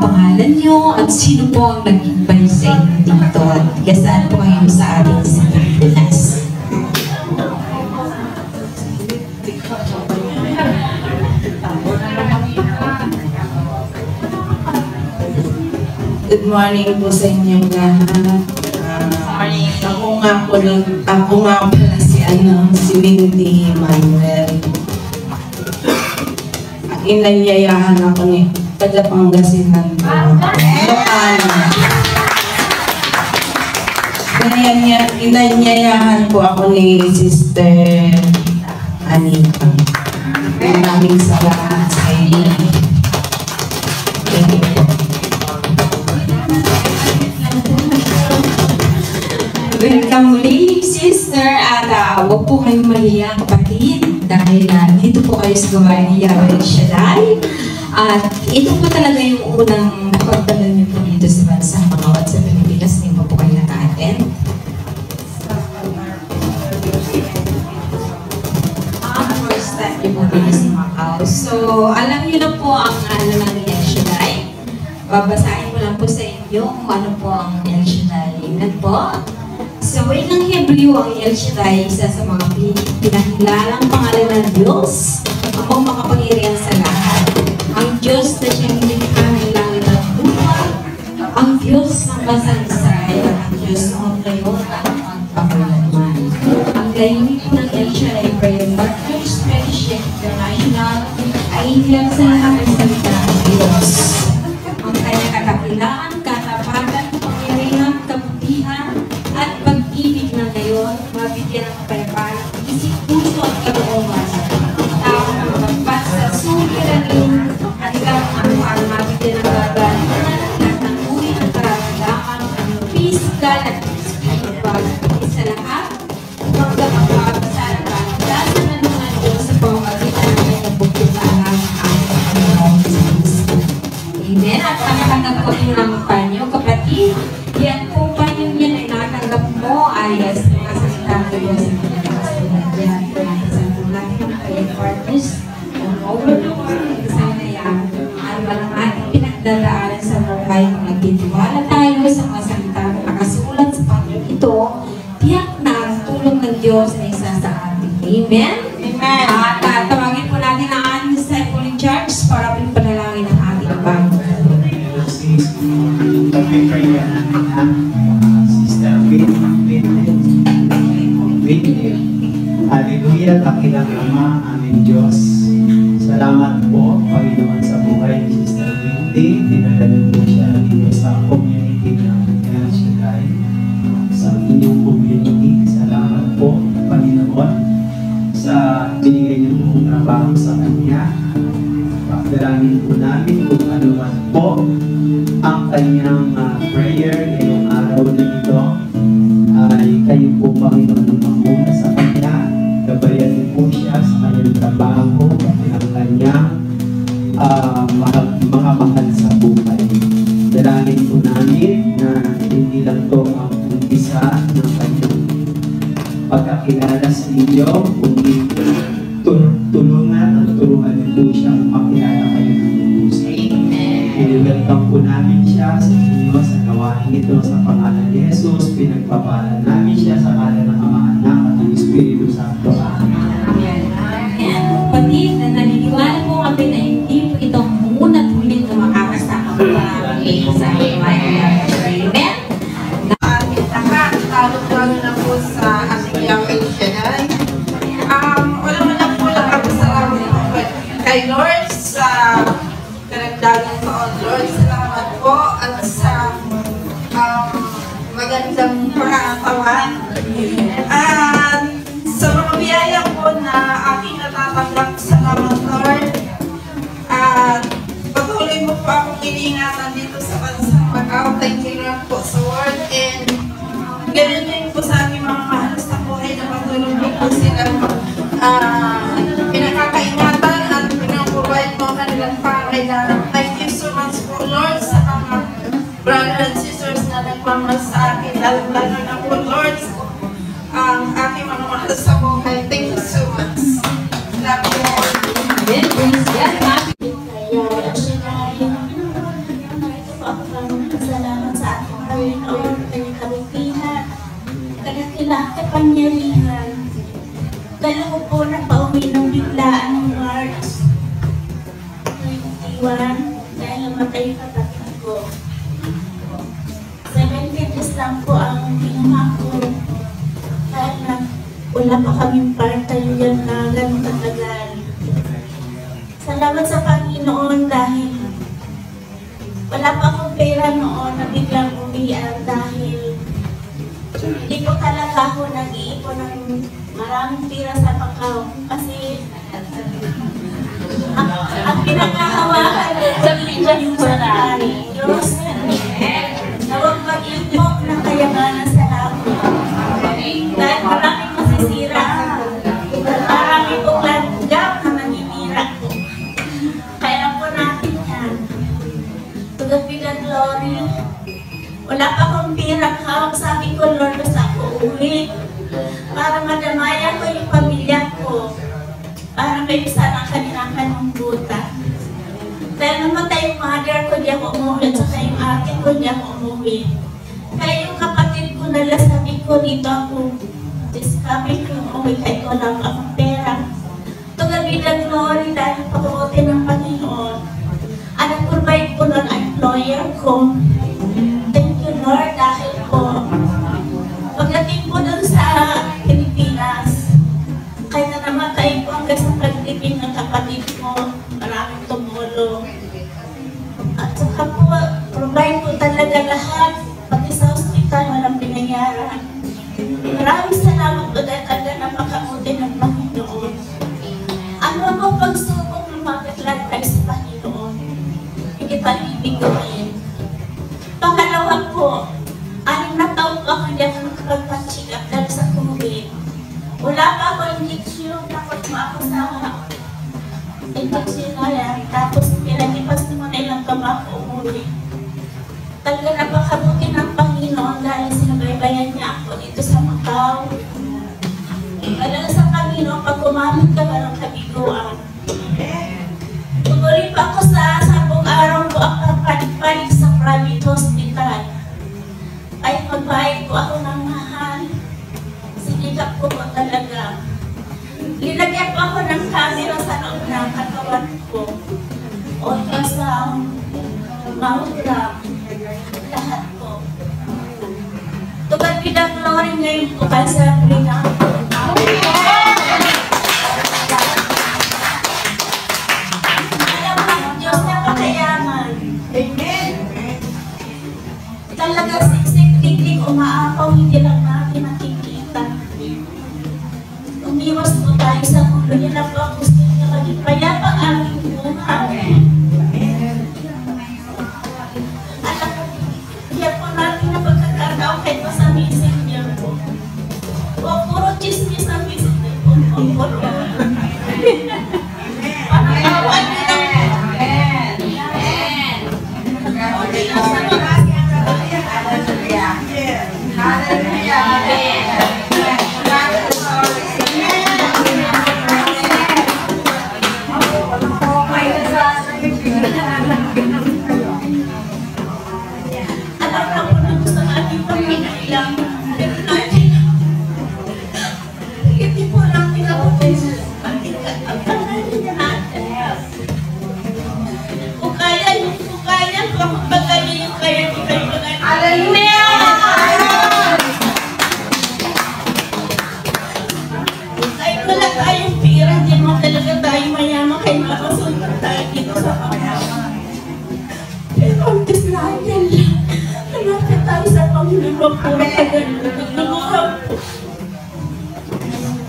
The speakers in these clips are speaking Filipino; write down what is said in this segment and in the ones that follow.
pangalan nyo at sino po ang nag-invite sa inyo dito at gasaan po kayo sa ating sa Pilipinas. Good morning po sa inyong lahat. Ako nga pala si Lindy Manuel. Inanyayahan ako ni Pangasinan po. Inanyayahan po ako ni Sister Anita. Maraming salamat sa inyo. Thank you. Welcome muli, sister, at huwag po kayong mahiya, kapatid, dahil dito po kayo sa gawain ni Yahweh Shaddai. At ito po talaga yung unang pagdala niyo po dito sa bansang Macau at sa Pilipinas, hindi po kayo naka-attend. First time niyo po dito sa Macau. So, alam niyo na po ang ano ng El Shaddai. Babasahin ko lang po sa inyo kung ano po ang El Shaddai. Yan po. Sa way ng Hebreo, ang El Shaddai, isa sa mga pinakilalang pangalan ng Diyos, ang makapangyarihan sa lahat. Ang Diyos na siyang nilikha ng langit at lupa, ang Diyos ng masaysay, ang Diyos ng ngayon at magpapalaman. Ang layunin po ng El Shaddai Prayer Partners Fellowship International ay hiyang sa lahat ng salita ng Diyos. Ang kanyang kakakilaan, katapatan, pangyarihan, kabutihan, at pag-ibig na ngayon, mabigyan ng kapayapaan, isip, puso at kalooban. Tao na magpagpas sa suliranin at ikaw ang mabigyan ng gagalingan at ng uri ng karamdaman ng physical at spiritual. Sa lahat, hanggang ang makapasal ka, dahil na naman Diyos sa pamamagitan ng kanyang buktutaan ang Panginoon sa Kristo. Amen. At nakatanggap ko ng panyo, kapatid. Yan po panyo yan ay natanggap mo ayos ng kasalita ko yun sa mga yan po natin sa tulad ng prayer partners all over the world. Sana yan ay walang ating pinagdadaanan sa buhay kung nagtitiwala tayo sa mga salita na nakasulat sa panyo ito. Tiyak na ang tulong ng Diyos ay isa sa ating. Amen? Amen. At tawagin po natin ang ating disciple in charge para pinpanalangin ang ating bago. Sister Hallelujah, dakilang Ama, aming Diyos. Salamat po, Panginoon, sa buhay ni Sister Windy. Dinala niyo po siya dito sa community ng El Shaddai, sa inyong community. Salamat po, Panginoon, sa binigay niyo pong trabaho sa kanya. Pagdalangin po namin kung ano man po ang kanyang prayer ngayong araw na ito, ay kayo po, Panginoon, ang manguna sa kanya. Gabayan niyo po siya sa kanyang trabaho at ang kanyang mga mahal sa buhay. Dalangin po namin na hindi lang ito ang umpisa ng kanyang pagkakilala sa inyo, kundi tulungan at turuan niyo po siyang makilala kayo ng lubusan. I-welcome po namin siya sa inyo sa gawain ito sa pangalan ni Jesus. Pinagpapalan namin siya sa ngalan ng Ama, Anak at ng Espiritu Santo. Amen. Kapatid, na naniniwala po kami na hindi po itong muna at huling na makakasama po kami sa Amen. Lalo na po sa ating Yahweh Shaddai. Wala mo lang po lang ako sa kay Lord sa karagdagan po, Lord. Salamat po at sa magandang pagkakatawan. At sa mga biyaya po na aking natatanggap, salamat, Lord. At patuloy mo po akong iningatan dito sa bansang Macau. Thank you, Lord, po sa word. And ganun din po sa aming mga mahal sa buhay na patuloy mo po silang pinakakaingatan at pinaprovide mo kanilang pangailangan. Thank you so much po, Lord, sa mga brothers and sisters na nagmamahal sa akin. Lalo na po, Lord, ang aking mga mahal sa buhay. Thank you so much. Love you all. kapangyarihan. Kala ko po na pauwi ng biglaan ng March 21 dahil namatay yung kapatid ko. 17 days lang po ang ginawa ko. Dahil na wala pa kaming part-time yan na ganun katagal. Salamat sa Panginoon dahil wala pa akong pera noon na biglang uwian dahil hindi ko talaga ako nag-iipon ng maraming pera sa Macau kasi ang pinakahawakan sa video sa nanay Diyos na huwag mag-impok ng kayamanan sa lahat dahil maraming masisira maraming pong langgam na naninira kaya po natin yan to the big and glory. Wala pa akong pirang hawak, sabi ko, Lord, basta ako uwi para madamayan ko yung pamilya ko para may isa ng kanilang kanunggutan. Dahil namatay yung mother ko, di ako umuwi, at saka yung ate ko, di ako umuwi. Kaya yung kapatid ko nala, sabi ko, dito ako discovery ko yung umuwi, kahit wala pa akong pera. To the big and glory, dahil pag-uotin ng Panginoon. Ang nag-provide ko nun, ang employer ko. Lord, dahil po, pagdating po dun sa Pilipinas, kahit na namatay po hanggang sa pagtipin ng kapatid ko, maraming tumulong. At saka po, provide po talaga lahat, pati sa hospital, walang binayaran. Maraming salamat po dahil talaga napakabuti ng Panginoon. Ano po pagsubok lumapit lang tayo sa Panginoon? Hindi tayo ibigay. Pangalawa po, 6 na taon po ako hindi ako nakapag-check up dahil sa COVID. Wala pa ako injection, tapos mo ako sa injection na yan. Tapos pinalipas naman ilang kama ako umuwi. Talaga napakabuti ng Panginoon dahil sinabaybayan niya ako dito sa Macau. Talaga sa Panginoon, pag kumamit ka walang kabiguan. Tumuloy pa ako sa 10 araw ko ang papalit sa private hospital. Ay magbayad po ako ng mahal. Sinikap ko po talaga. Linagyan po ako ng camera sa loob ng katawan ko. Ultrasound, mammogram, lahat po. Tugad bidang glory ngayon po kasi sa Rina. Talaga siksik-tiklik, umaapaw, hindi lang natin nakikita. Umiwas po tayo sa mundo, yun lang po ang gusto niya maging payapa ang aming buhay. Alam ko, kaya po natin na pagkakataon kahit pa sa messenger po. O puro chismis ang messenger po. O puro. Parang awan nila. Hindi lang sa mga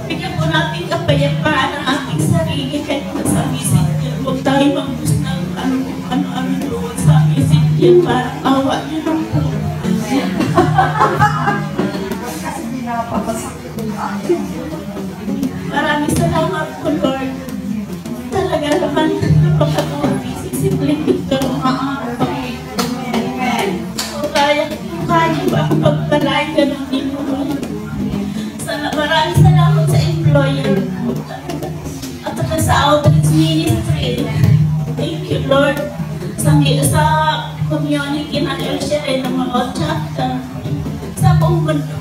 bigyan po natin kapayapaan ang ating sarili kahit sa messenger. Huwag tayo mag-gusto ng ano-ano doon sa messenger para awa niyo lang po. Maraming salamat po, Lord. Talaga naman napakatuwa. Simpleng ito ang maaaraw. Kaya ba ang pagpalain ganun din mo? Maraming salamat sa employer at saka sa outreach ministry. Thank you, Lord. Sa community na El Shaddai ng mga chapter sa buong mundo.